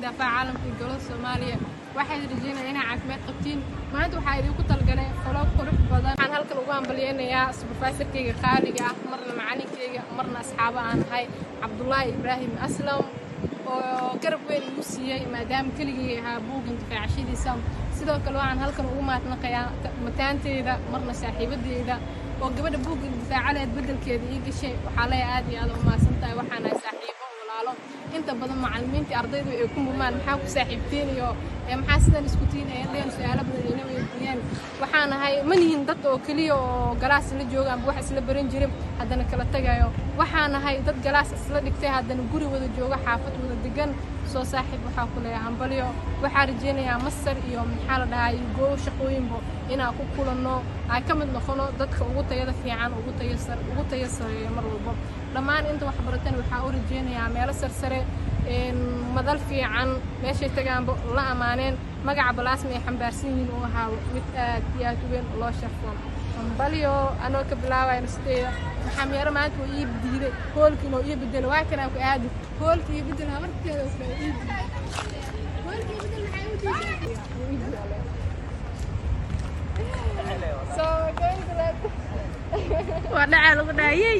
daafaca caalamka iyo dowladda Soomaaliya waxay rajeynayaan inay caafimaad qabtiin maanta waxaa idinku talgalay qolob qurux badan waxaan halkan ugu hambalyeeynaya supervisorkayga qaaliga ah marna macalinkayga marna asxaabo aan ahay Cabdullaahi Ibraahim Aslam oo garab weyn igu siiyay maadaama keligay ahaa buugan difaacashadiisa sidoo kale waxaan halkan ugu mahadnaqayaa mataanteeda marna saaxiibadeyda oo gabadha buugan difaacaleed bedelkeeda ii gashay waxaa leeyahay aad iyo aad u mahadsantahay waxaan ahay saaxiibo walaalo inta badan macallimiinta ardaydu ay ku murmaan maxaa ku saaxiibteen iyo maxaa sidan isku tiinayeen leen su'aalo badan inay weydiiyaan waxaan ahay manihin dad oo kaliya oo galaas la jooga ama wax isla baran jiray haddana kala tagayo waxaan ahay dad galaas isla dhigtay haddana guri wada jooga xaafad wada degan soo saaxiib waxaa ku leeyahay hambalyo waxaa rajeynayaa masar iyo maxaa la dhahay goob shaqooyinbo inaan ku kulanno ay ka mid noqono dadka ugu tayada fiican ugu tayo sareeya mar walba dhammaan inta wax barataan waxaa u rajeynayaa meelo sarsare madal fiican meeshay tagaanba la amaaneen magaca balaasma ay xambaarsan yihiin uu ahaa mid aad iyo aad u weyn loo sharfo hambalyo anoo ka bilaabaya nasteeda maxaa meelo maanta oo ii diiday hoolkii inuu ii bedelo waa kanaa ku aadi hoolkii ii bedel habarteeda oo kale ii diiday hoolkii ii bedel maxaa u diiday so going to let waa dhacaa lagu dhaayay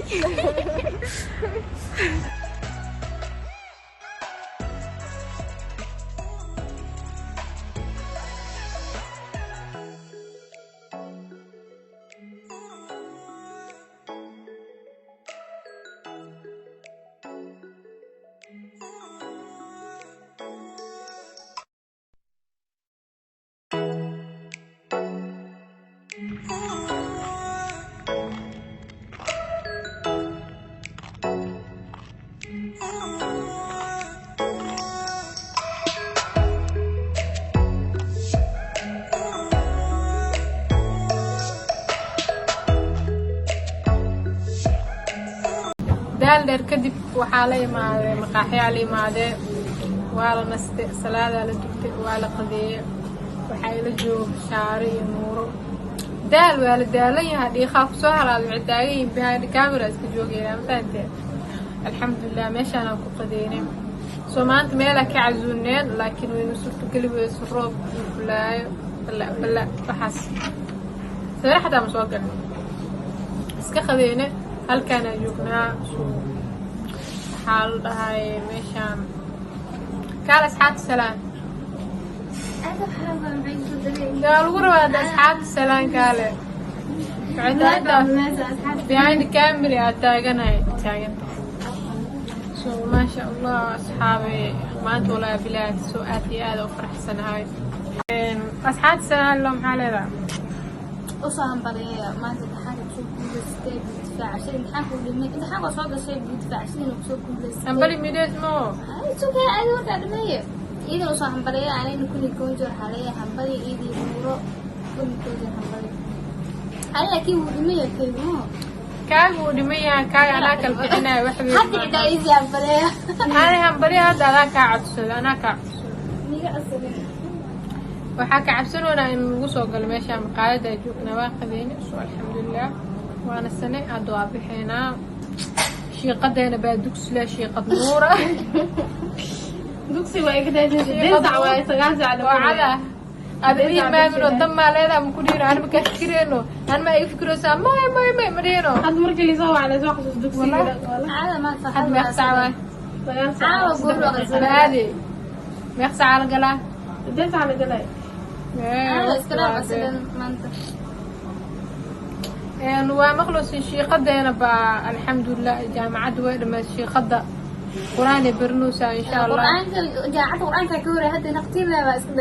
daal dheer kadib waxaa la imaaday maqaaxiyaa la imaadee waa la nastay salaadaa la dugtay waa la qadeeyey waxaa ila jooga shaare iyo nuuro daal waa la daalan yahaa dhiiqaa ku soo halaad waxay taagan yihiin behind camera iska joogayaan mafahanteen alxamdulilah meeshaanaan ku qadeynay soo maanta meelaa ka casuuneen laakiin waynu suurtogeli weyso roob iyo fulaayo balla waxaas sawir xataa ma soo galno iska qadeyne halkaanaa joognaa waxaa la dhahay meeshaan kaal asxaabta salaan yaa lagu rabaa hadda asxaabta salaan kaale behind camera aad taaganahay so maasha allah asxaabe maanta walaa bilaad soo aad iyo aad u faraxsanahay asxaabta salaan lo maxaa leedahay وصاهم بريء ما تتحرك شو كل ستيب دفاع عشان نحاول لما نحاول صوت الشيء بدفاع عشان نقصد كل ستيب أمبلي ميدات مو شو كذا أيوة تعلمية إذا وصاهم بريء علينا كل يكون جرح عليه همبلي إيدي مرو كل يكون جرح همبلي على كيف ودمية كيف مو كاي ودمية كاي أنا كالبحنا وحبي حتى إذا إيزي همبلي أنا همبلي هذا أنا كعبسل أنا كعبسل مية أصلا waxaa ka cabsanoonaa in lagu soo galo meesha maqaayada ay joognaa waa qadeyne so alxamdulilah waana sane aad waa bixinaa shiiqadeena baa dugsila shiiqad nuura dugsi waa igadaashay 8 saac waa 9 saac la wacada adii maamino damma leedahay ma ku dhiiro anba ka fikireeno anma ay fikiraysa may madheeno had markii la soo wacay soo xasuus dugsiga caada ma sax had ma saawa caawa gurro salaadi ma saaca la galaa 8 saac la galay waa maqluusin shiiqadeena baa alxamdulilah jaamacadda way dhammayd shiiqada quraan ay barnoosaa insha allah jaamacadda quraanka ka hore hadda naqtiina baa iska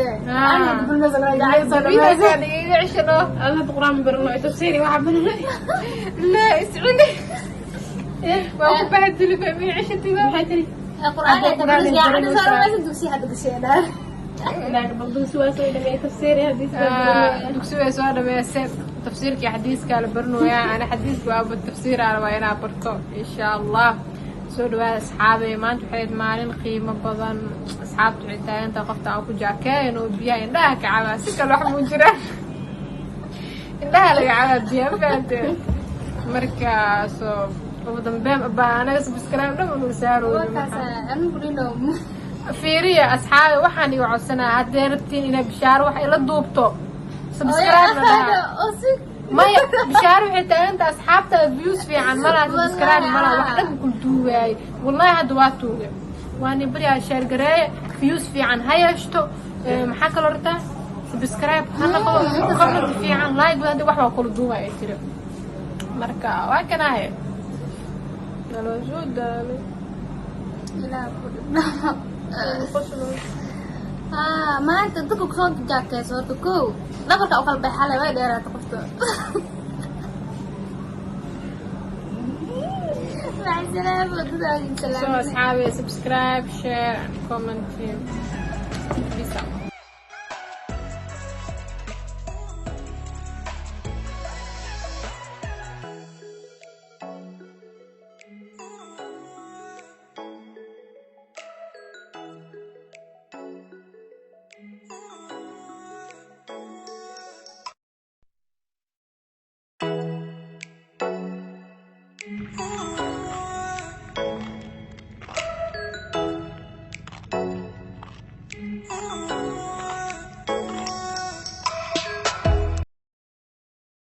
الله قرآن برنا تفسيري وعبنا لا اسعدي وأبو بهدل في عشتي ما حيتري القرآن يا عاد صار لازم تمشي حد الشيء ده لا برضو سوا سوي لما تفسيري حديث سوا سوا لما يصير تفسيرك حديث قال برنو يا أنا حديث وأبو التفسير على وين أبركو إن شاء الله سود أصحابي ما أنت حيد مالين قيمة بدن أصحاب تعيتين أنت قفت أكو جاكين وبيا إنها كعبة سكر واحد مجرى إنها لك على بيا فانت مركز وبدن بام أنا بس كلام ده من وسارو أنا بقول لهم fiiriya asxaabi waxaan iga codsanaa haddee rabtiin inay bishaaro wax ila duubto subscribe na dhahaa maya bishaaro waxay taaganta asxaabta views fiican malaha subscribe malaha wax dhan ku duuwaayay wallahi hadda waa tuuga waani bariyaa share gareeye views fiican ha yeeshto maxaa kaloo rabtaa subscribe ha noqdo comment fiican like badan wax waa kula duuwaaya tiro marka waa kanaahe naloo soo daalay maanta dadka kusoo jaakeyso horta kow dhabarka u kala baxale way dheeraata qofta so asxaabi subscribe share and comment peace out